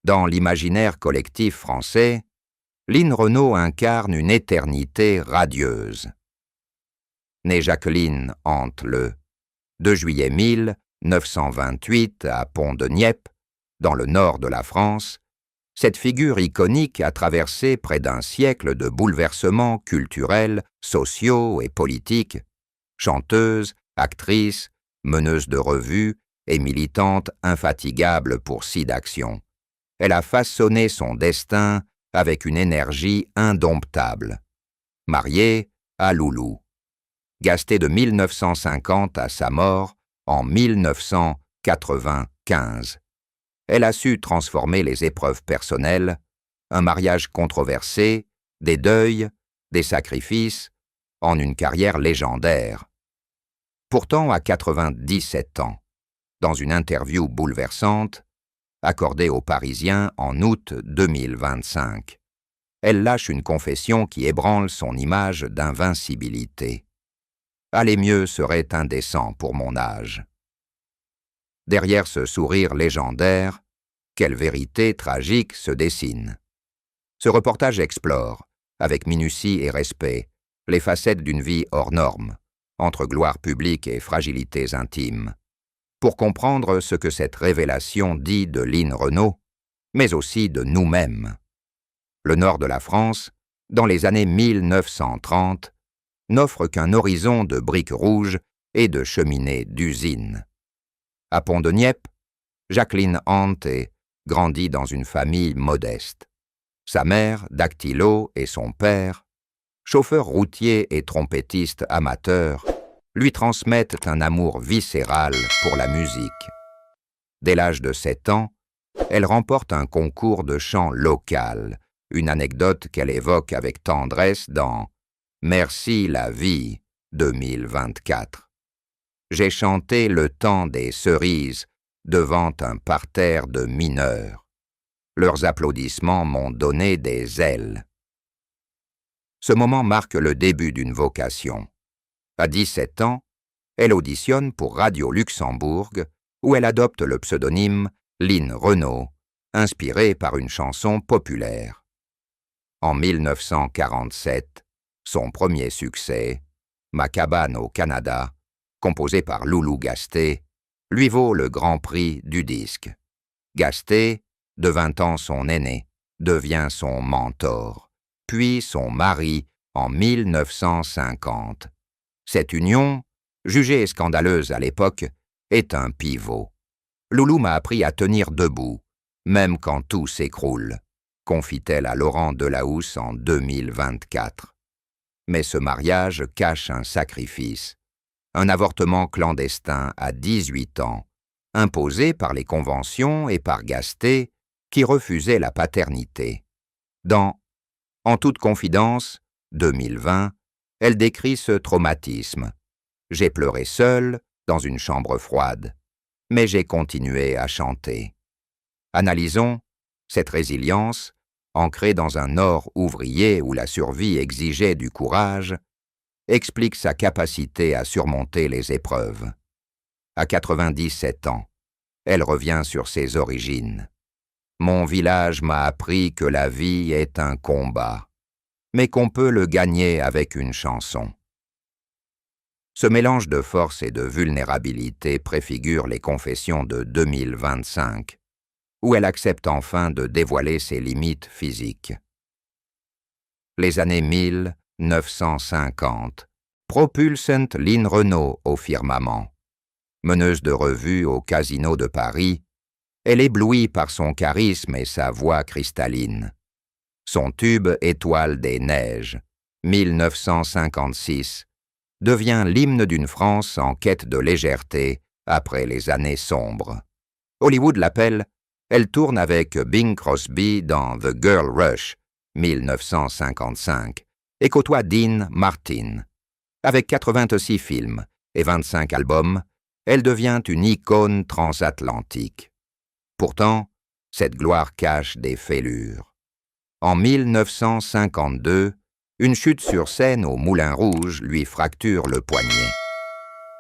Dans l'imaginaire collectif français, Lynn Renault incarne une éternité radieuse. Née Jacqueline Hante le 2 juillet 1928 à Pont-de-Nieppe, dans le nord de la France, cette figure iconique a traversé près d'un siècle de bouleversements culturels, sociaux et politiques. Chanteuse, actrice, meneuse de revue et militante infatigable pour SIDAction, elle a façonné son destin avec une énergie indomptable. Mariée à Loulou. Gastée de 1950 à sa mort en 1995. Elle a su transformer les épreuves personnelles, un mariage controversé, des deuils, des sacrifices, en une carrière légendaire. Pourtant, à 97 ans, dans une interview bouleversante, accordée aux Parisiens en août 2025, elle lâche une confession qui ébranle son image d'invincibilité. Aller mieux serait indécent pour mon âge. Derrière ce sourire légendaire, quelle vérité tragique se dessine. Ce reportage explore, avec minutie et respect, les facettes d'une vie hors norme, entre gloire publique et fragilités intimes, pour comprendre ce que cette révélation dit de Lynn Renault, mais aussi de nous-mêmes. Le nord de la France, dans les années 1930, n'offre qu'un horizon de briques rouges et de cheminées d'usines. À Pont-de-Nieppe, Jacqueline Hante grandit dans une famille modeste. Sa mère, dactylo, et son père, chauffeur routier et trompettiste amateur, lui transmettent un amour viscéral pour la musique. Dès l'âge de 7 ans, elle remporte un concours de chant local, une anecdote qu'elle évoque avec tendresse dans « Merci la vie » 2024. J'ai chanté le temps des cerises devant un parterre de mineurs. Leurs applaudissements m'ont donné des ailes. Ce moment marque le début d'une vocation. À 17 ans, elle auditionne pour Radio Luxembourg, où elle adopte le pseudonyme Lynn Renault, inspiré par une chanson populaire. En 1947, son premier succès, Ma cabane au Canada, composé par Loulou Gasté, lui vaut le Grand Prix du disque. Gasté, de 20 ans son aîné, devient son mentor, puis son mari en 1950. Cette union, jugée scandaleuse à l'époque, est un pivot. Loulou m'a appris à tenir debout, même quand tout s'écroule, confie-t-elle à Laurent Delahousse en 2024. Mais ce mariage cache un sacrifice, un avortement clandestin à 18 ans, imposé par les conventions et par Gasté, qui refusait la paternité. Dans « En toute confidence » 2020, elle décrit ce traumatisme. « J'ai pleuré seule, dans une chambre froide, mais j'ai continué à chanter. » Analysons cette résilience, ancrée dans un Nord ouvrier où la survie exigeait du courage, explique sa capacité à surmonter les épreuves. À 97 ans, elle revient sur ses origines. Mon village m'a appris que la vie est un combat, mais qu'on peut le gagner avec une chanson. Ce mélange de force et de vulnérabilité préfigure les confessions de 2025, où elle accepte enfin de dévoiler ses limites physiques. Les années 1950 propulsent Lynn Renault au firmament. Meneuse de revue au Casino de Paris, elle éblouit par son charisme et sa voix cristalline. Son tube Étoile des neiges, 1956, devient l'hymne d'une France en quête de légèreté après les années sombres. Hollywood l'appelle, elle tourne avec Bing Crosby dans The Girl Rush, 1955, et côtoie Dean Martin. Avec 86 films et 25 albums, elle devient une icône transatlantique. Pourtant, cette gloire cache des fêlures. En 1952, une chute sur scène au Moulin Rouge lui fracture le poignet.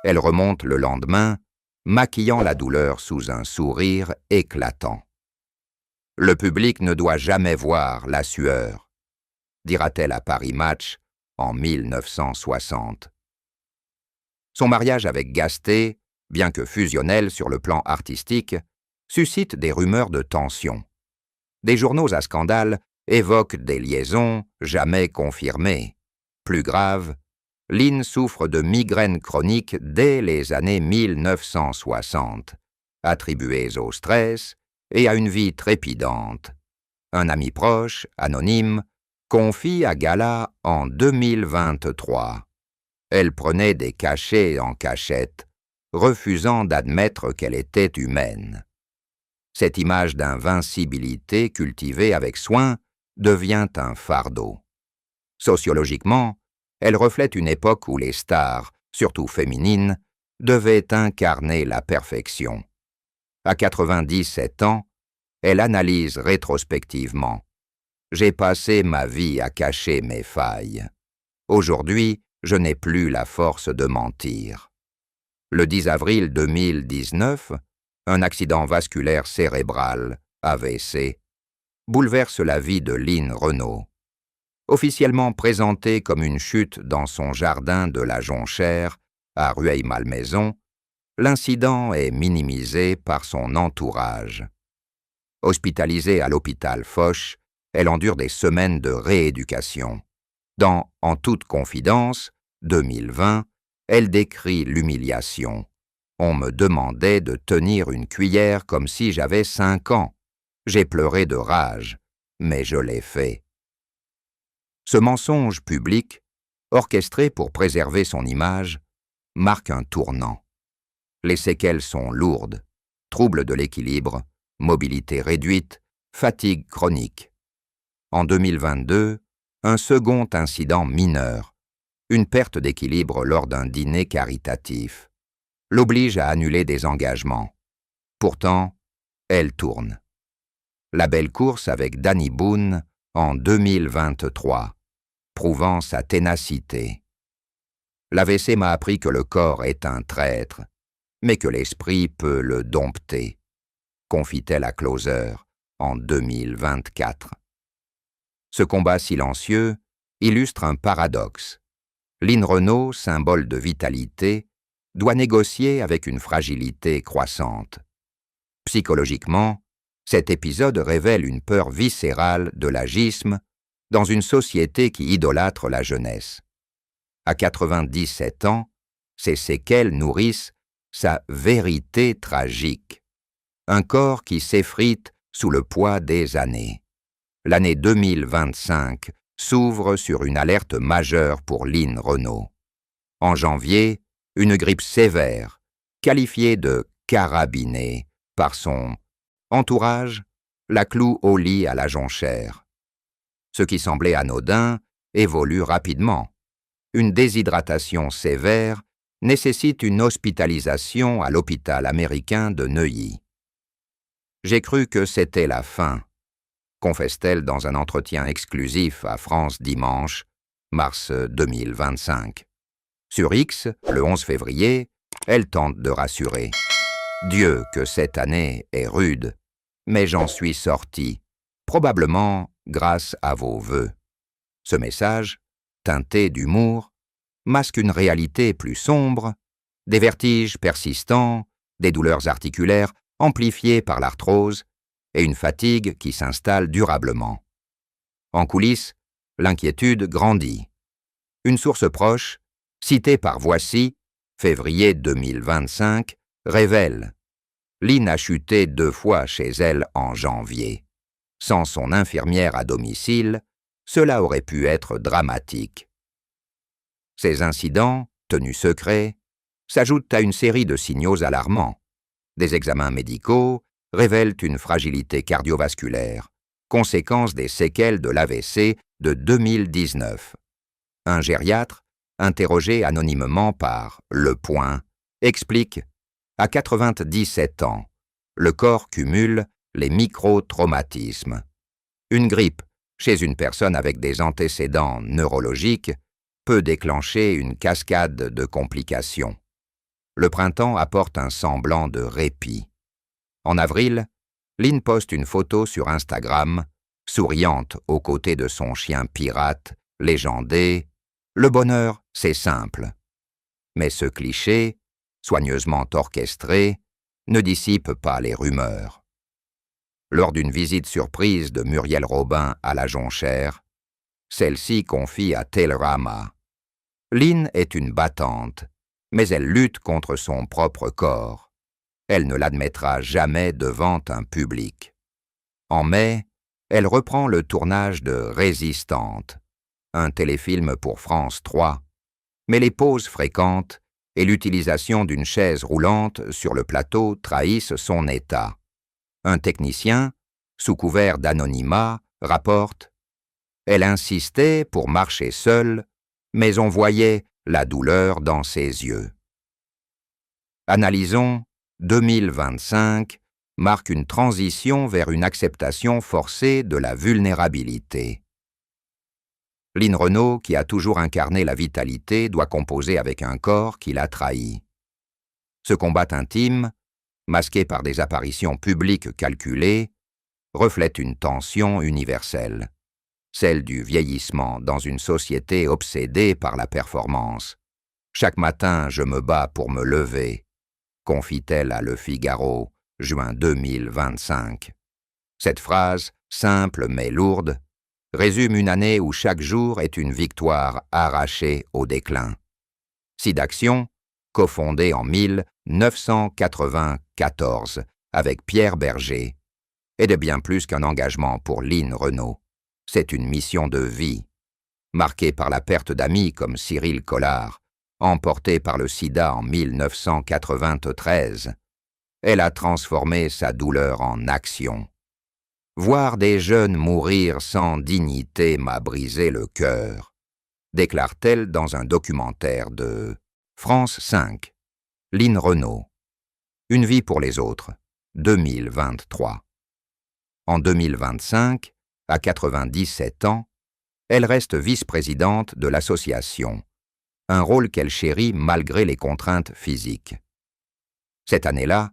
Elle remonte le lendemain, maquillant la douleur sous un sourire éclatant. Le public ne doit jamais voir la sueur, dira-t-elle à Paris Match en 1960. Son mariage avec Gasté, bien que fusionnel sur le plan artistique, suscite des rumeurs de tension. Des journaux à scandale évoquent des liaisons jamais confirmées. Plus grave, Lynn souffre de migraines chroniques dès les années 1960, attribuées au stress et à une vie trépidante. Un ami proche, anonyme, confie à Gala en 2023. Elle prenait des cachets en cachette, refusant d'admettre qu'elle était humaine. Cette image d'invincibilité cultivée avec soin devient un fardeau. Sociologiquement, elle reflète une époque où les stars, surtout féminines, devaient incarner la perfection. À 97 ans, elle analyse rétrospectivement. « J'ai passé ma vie à cacher mes failles. Aujourd'hui, je n'ai plus la force de mentir. » Le 10 avril 2019, un accident vasculaire cérébral, AVC, bouleverse la vie de Lynn Renault. Officiellement présentée comme une chute dans son jardin de la Jonchère, à Rueil-Malmaison, l'incident est minimisé par son entourage. Hospitalisée à l'hôpital Foch, elle endure des semaines de rééducation. Dans « En toute confidence », 2020, elle décrit l'humiliation. « On me demandait de tenir une cuillère comme si j'avais 5 ans. J'ai pleuré de rage, mais je l'ai fait. » Ce mensonge public, orchestré pour préserver son image, marque un tournant. Les séquelles sont lourdes, troubles de l'équilibre, mobilité réduite, fatigue chronique. En 2022, un second incident mineur, une perte d'équilibre lors d'un dîner caritatif, l'oblige à annuler des engagements. Pourtant, elle tourne. La belle course avec Danny Boone en 2023, prouvant sa ténacité. L'AVC m'a appris que le corps est un traître, mais que l'esprit peut le dompter, confie-t-elle à Closer en 2024. Ce combat silencieux illustre un paradoxe. Lynn Renault, symbole de vitalité, doit négocier avec une fragilité croissante. Psychologiquement, cet épisode révèle une peur viscérale de l'agisme dans une société qui idolâtre la jeunesse. À 97 ans, ces séquelles nourrissent sa vérité tragique. Un corps qui s'effrite sous le poids des années. L'année 2025 s'ouvre sur une alerte majeure pour Lynn Renault. En janvier, une grippe sévère, qualifiée de carabinée par son entourage, la cloue au lit à la Jonchère. Ce qui semblait anodin évolue rapidement. Une déshydratation sévère nécessite une hospitalisation à l'hôpital américain de Neuilly. « J'ai cru que c'était la fin », confesse-t-elle dans un entretien exclusif à France Dimanche, mars 2025. Sur X, le 11 février, elle tente de rassurer. « Dieu, que cette année est rude, mais j'en suis sortie, probablement grâce à vos vœux. » Ce message, teinté d'humour, masque une réalité plus sombre, des vertiges persistants, des douleurs articulaires amplifiées par l'arthrose et une fatigue qui s'installe durablement. En coulisses, l'inquiétude grandit. Une source proche, citée par Voici, février 2025, révèle « Lynn a chuté 2 fois chez elle en janvier. Sans son infirmière à domicile, cela aurait pu être dramatique. » Ces incidents, tenus secrets, s'ajoutent à une série de signaux alarmants. Des examens médicaux révèlent une fragilité cardiovasculaire, conséquence des séquelles de l'AVC de 2019. Un gériatre, interrogé anonymement par Le Point, explique « À 97 ans, le corps cumule les micro-traumatismes. Une grippe chez une personne avec des antécédents neurologiques peut déclencher une cascade de complications. Le printemps apporte un semblant de répit. En avril, Lynn poste une photo sur Instagram, souriante aux côtés de son chien pirate, légendé. Le bonheur, c'est simple. Mais ce cliché, soigneusement orchestré, ne dissipe pas les rumeurs. Lors d'une visite surprise de Muriel Robin à la Jonchère, celle-ci confie à Télérama: Lynn est une battante, mais elle lutte contre son propre corps. Elle ne l'admettra jamais devant un public. En mai, elle reprend le tournage de Résistante, un téléfilm pour France 3, mais les pauses fréquentes et l'utilisation d'une chaise roulante sur le plateau trahissent son état. Un technicien, sous couvert d'anonymat, rapporte: Elle insistait pour marcher seule, mais on voyait la douleur dans ses yeux. Analysons, 2025 marque une transition vers une acceptation forcée de la vulnérabilité. Lynn Renault, qui a toujours incarné la vitalité, doit composer avec un corps qui l'a trahi. Ce combat intime, masqué par des apparitions publiques calculées, reflète une tension universelle, celle du vieillissement dans une société obsédée par la performance. Chaque matin, je me bats pour me lever, confie-t-elle à Le Figaro, juin 2025. Cette phrase, simple mais lourde, résume une année où chaque jour est une victoire arrachée au déclin. SIDAction, cofondée en 1994 avec Pierre Berger, est de bien plus qu'un engagement pour Lynn Renault. C'est une mission de vie, marquée par la perte d'amis comme Cyril Collard, emporté par le sida en 1993. Elle a transformé sa douleur en action. Voir des jeunes mourir sans dignité m'a brisé le cœur, déclare-t-elle dans un documentaire de France 5. Lynn Renault. Une vie pour les autres, 2023. En 2025, à 97 ans, elle reste vice-présidente de l'association, un rôle qu'elle chérit malgré les contraintes physiques. Cette année-là,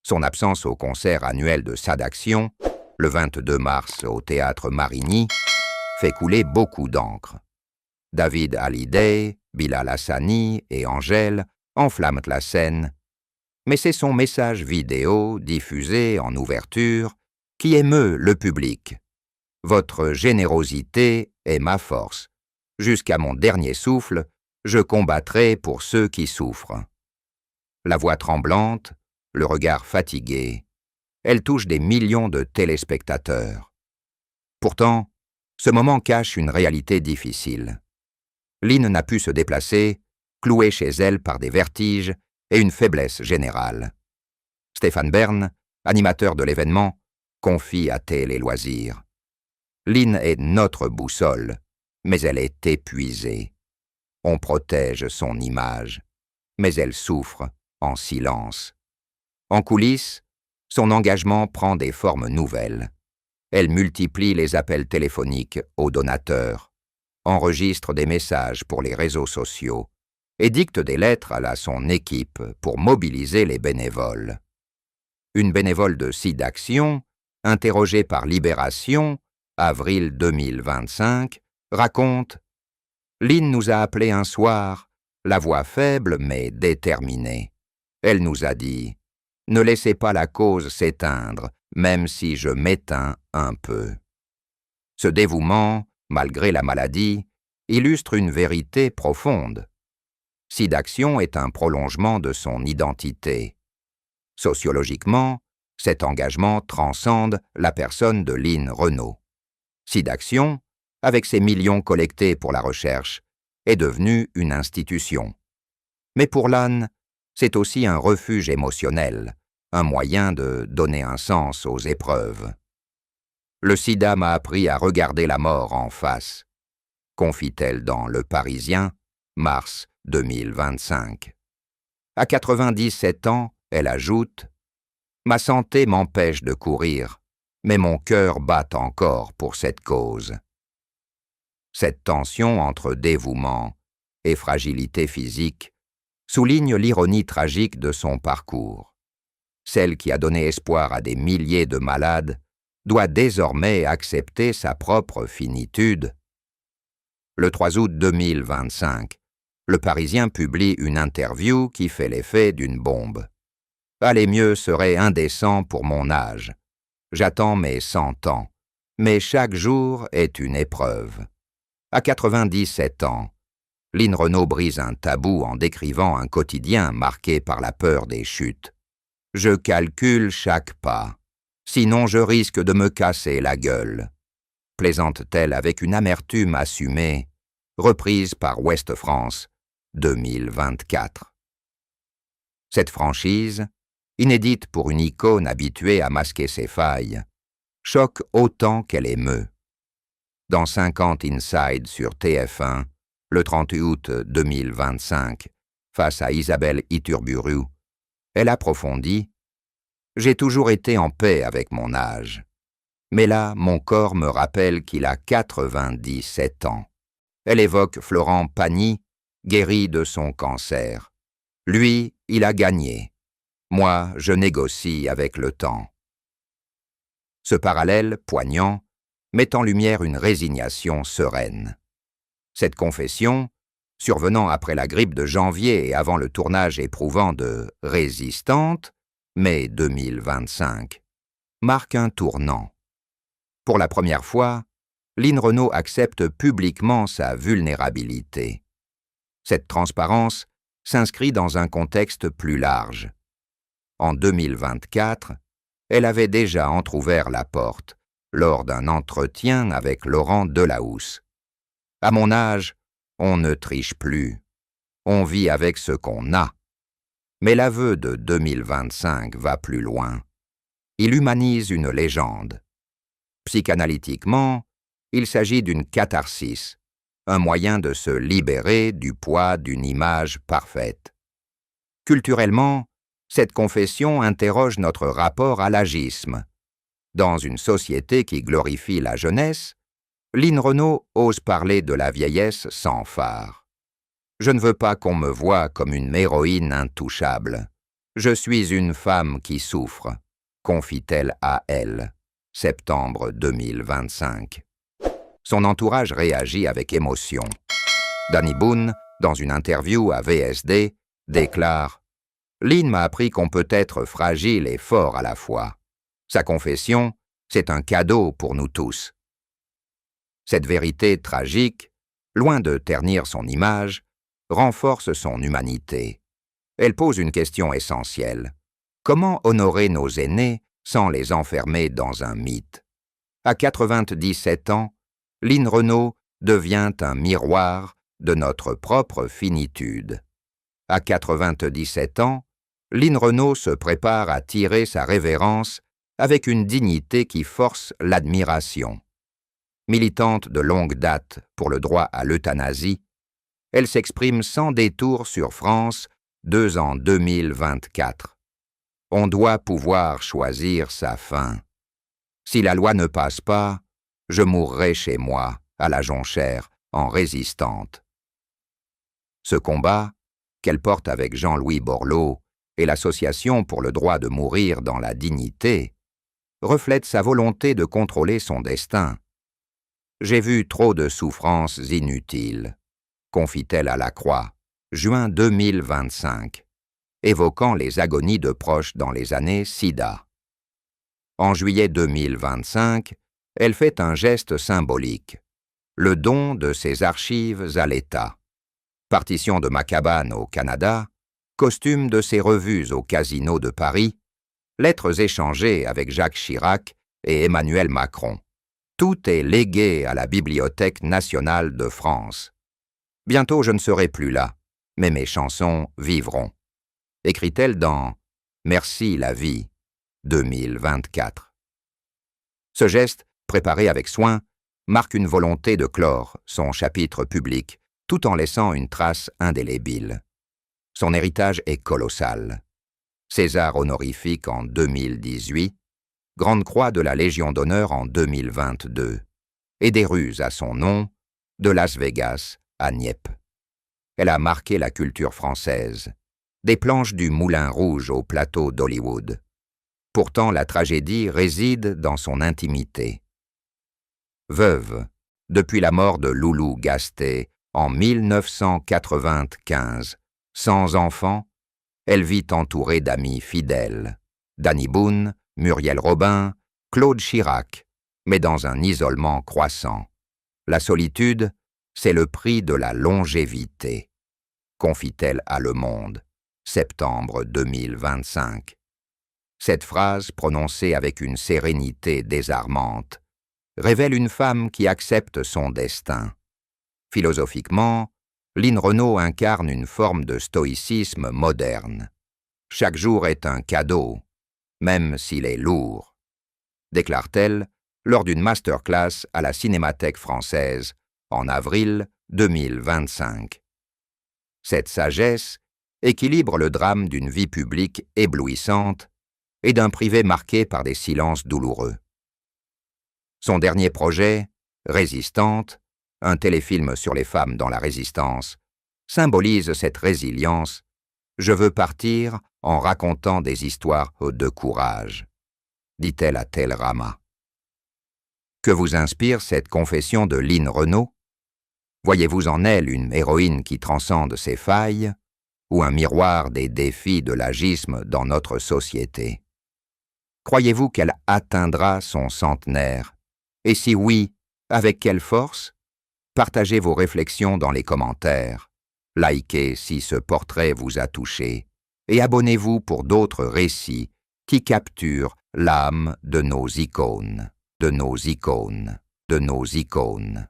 son absence au concert annuel de SIDAction, le 22 mars au théâtre Marigny, fait couler beaucoup d'encre. David Hallyday, Bilal Hassani et Angèle enflamment la scène, mais c'est son message vidéo diffusé en ouverture qui émeut le public. Votre générosité est ma force. Jusqu'à mon dernier souffle, je combattrai pour ceux qui souffrent. La voix tremblante, le regard fatigué, elle touche des millions de téléspectateurs. Pourtant, ce moment cache une réalité difficile. Lynn n'a pu se déplacer, clouée chez elle par des vertiges et une faiblesse générale. Stéphane Bern, animateur de l'événement, confie à Télé Loisirs: Lynn est notre boussole, mais elle est épuisée. On protège son image, mais elle souffre en silence. En coulisses, son engagement prend des formes nouvelles. Elle multiplie les appels téléphoniques aux donateurs, enregistre des messages pour les réseaux sociaux et dicte des lettres à son équipe pour mobiliser les bénévoles. Une bénévole de SIDAction, interrogée par Libération, avril 2025, raconte: Lynn nous a appelés un soir, la voix faible mais déterminée. Elle nous a dit: ne laissez pas la cause s'éteindre, même si je m'éteins un peu. Ce dévouement, malgré la maladie, illustre une vérité profonde. SIDAction est un prolongement de son identité. Sociologiquement, cet engagement transcende la personne de Lynn Renault. SIDAction, avec ses millions collectés pour la recherche, est devenue une institution. Mais pour Lynn, c'est aussi un refuge émotionnel, un moyen de donner un sens aux épreuves. Le sida m'a appris à regarder la mort en face, confie-t-elle dans Le Parisien, mars 2025. À 97 ans, elle ajoute: ma santé m'empêche de courir, mais mon cœur bat encore pour cette cause. Cette tension entre dévouement et fragilité physique souligne l'ironie tragique de son parcours. celle qui a donné espoir à des milliers de malades, doit désormais accepter sa propre finitude. Le 3 août 2025, le Parisien publie une interview qui fait l'effet d'une bombe. « Aller mieux serait indécent pour mon âge. J'attends mes 100 ans, mais chaque jour est une épreuve. » À 97 ans, Lynn Renault brise un tabou en décrivant un quotidien marqué par la peur des chutes. « Je calcule chaque pas, sinon je risque de me casser la gueule », plaisante-t-elle avec une amertume assumée, reprise par Ouest France 2024. Cette franchise, inédite pour une icône habituée à masquer ses failles, choque autant qu'elle émeut. Dans 50 Inside sur TF1, le 30 août 2025, face à Isabelle Iturburu, elle approfondit « J'ai toujours été en paix avec mon âge, mais là, mon corps me rappelle qu'il a 97 ans. » Elle évoque Florent Pagny, guéri de son cancer. Lui, il a gagné. Moi, je négocie avec le temps. Ce parallèle, poignant, met en lumière une résignation sereine. Cette confession, survenant après la grippe de janvier et avant le tournage éprouvant de « Résistante », mai 2025, marque un tournant. Pour la première fois, Lynn Renault accepte publiquement sa vulnérabilité. Cette transparence s'inscrit dans un contexte plus large. En 2024, elle avait déjà entrouvert la porte lors d'un entretien avec Laurent Delahousse. « À mon âge, on ne triche plus. On vit avec ce qu'on a. » Mais l'aveu de 2025 va plus loin. Il humanise une légende. Psychanalytiquement, il s'agit d'une catharsis, un moyen de se libérer du poids d'une image parfaite. Culturellement, cette confession interroge notre rapport à l'agisme. Dans une société qui glorifie la jeunesse, Lynn Renault ose parler de la vieillesse sans phare. « Je ne veux pas qu'on me voie comme une héroïne intouchable. Je suis une femme qui souffre », confie-t-elle à Elle, septembre 2025. Son entourage réagit avec émotion. Danny Boone, dans une interview à VSD, déclare « Lynn m'a appris qu'on peut être fragile et fort à la fois. Sa confession, c'est un cadeau pour nous tous. » Cette vérité tragique, loin de ternir son image, renforce son humanité. Elle pose une question essentielle. Comment honorer nos aînés sans les enfermer dans un mythe? À 97 ans, Lynn Renault devient un miroir de notre propre finitude. À 97 ans, Lynn Renault se prépare à tirer sa révérence avec une dignité qui force l'admiration. Militante de longue date pour le droit à l'euthanasie, elle s'exprime sans détour sur France 2 en 2024. On doit pouvoir choisir sa fin. Si la loi ne passe pas, je mourrai chez moi, à la Jonchère, en résistante. Ce combat, qu'elle porte avec Jean-Louis Borloo et l'Association pour le droit de mourir dans la dignité, reflète sa volonté de contrôler son destin. « J'ai vu trop de souffrances inutiles », confie-t-elle à La Croix, juin 2025, évoquant les agonies de proches dans les années SIDA. En juillet 2025, elle fait un geste symbolique, le don de ses archives à l'État. Partition de ma cabane au Canada, costume de ses revues au Casino de Paris, lettres échangées avec Jacques Chirac et Emmanuel Macron. Tout est légué à la Bibliothèque nationale de France. Bientôt je ne serai plus là, mais mes chansons vivront, écrit-elle dans Merci la vie, 2024. Ce geste, préparé avec soin, marque une volonté de clore son chapitre public, tout en laissant une trace indélébile. Son héritage est colossal. César honorifique en 2018, Grande Croix de la Légion d'honneur en 2022, et des rues à son nom, de Las Vegas à Nieppe. Elle a marqué la culture française, des planches du Moulin Rouge au plateau d'Hollywood, Pourtant, la tragédie réside dans son intimité. Veuve, depuis la mort de Loulou Gasté en 1995, sans enfant, elle vit entourée d'amis fidèles. Danny Boone, Muriel Robin, Claude Chirac, mais dans un isolement croissant. La solitude, c'est le prix de la longévité, confie-t-elle à Le Monde, septembre 2025. Cette phrase, prononcée avec une sérénité désarmante, révèle une femme qui accepte son destin. Philosophiquement, Lynn Renaud incarne une forme de stoïcisme moderne. Chaque jour est un cadeau, même s'il est lourd, déclare-t-elle lors d'une masterclass à la Cinémathèque française en avril 2025. Cette sagesse équilibre le drame d'une vie publique éblouissante et d'un privé marqué par des silences douloureux. Son dernier projet, Résistante, un téléfilm sur les femmes dans la résistance, symbolise cette résilience. Je veux partir en racontant des histoires de courage, dit-elle à Télérama. Que vous inspire cette confession de Lynn Renaud? Voyez-vous en elle une héroïne qui transcende ses failles ou un miroir des défis de l'agisme dans notre société? Croyez-vous qu'elle atteindra son centenaire? Et si oui, avec quelle force? Partagez vos réflexions dans les commentaires. Likez si ce portrait vous a touché. Et abonnez-vous pour d'autres récits qui capturent l'âme de nos icônes, de nos icônes, de nos icônes.